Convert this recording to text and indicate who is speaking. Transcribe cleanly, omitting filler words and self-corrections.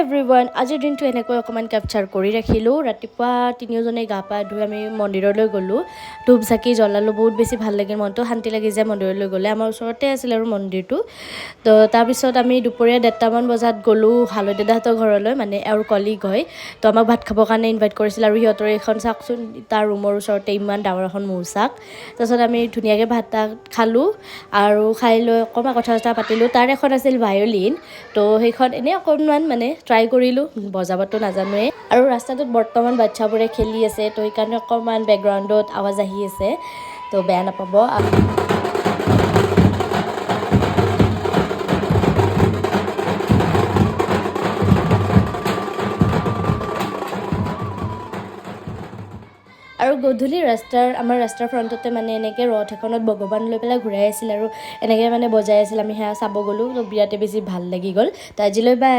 Speaker 1: Everyone, আজিৰ দিনটো এনেকৈ অকণমান কেপচাৰ কৰি ৰাখিলোঁ। ৰাতিপুৱা তিনিওজনে গা পা ধুই আমি মন্দিৰলৈ গ'লোঁ। ধূপ চাকি জ্বলালোঁ, বহুত বেছি ভাল লাগিল, মনটো শান্তি লাগি যায় মন্দিৰলৈ গ'লে। আমাৰ ওচৰতে আছিল আৰু মন্দিৰটো। তো তাৰপিছত আমি দুপৰীয়া 1:30মান বজাত গ'লোঁ হালধি দাদাহঁতৰ ঘৰলৈ, মানে আৰু কলিগ হয়। তো আমাক ভাত খাবৰ কাৰণে ইনভাইট কৰিছিল আৰু সিহঁতৰ এইখন চাওকচোন, তাৰ ৰুমৰ ওচৰতে ইমান ডাঙৰ এখন মৌচাক। তাৰপিছত আমি ধুনীয়াকৈ ভাত খালোঁ আৰু খাই লৈ অকণমান কথা চথা পাতিলোঁ। তাৰ এখন আছিল ভায়লিন, তো সেইখন এনেই অকণমান মানে ট্ৰাই কৰিলোঁ, বজাবতো নাজানোৱেই। আৰু ৰাস্তাটোত বৰ্তমান বাচ্ছাবোৰে খেলি আছে, তো সেইকাৰণে অকণমান বেকগ্ৰাউণ্ডত আৱাজ আহি আছে, তো বেয়া নাপাব। আৰু গধূলি আমাৰ ৰাস্তাৰ ফ্ৰণ্টতে মানে এনেকৈ ৰথ এখনত ভগৱান লৈ পেলাই ঘূৰাই আছিল আৰু এনেকৈ মানে বজাই আছিল। আমি সেয়া চাব গ'লোঁ, তো বিৰাটেই বেছি ভাল লাগি গ'ল। তো আজিলৈ বাই।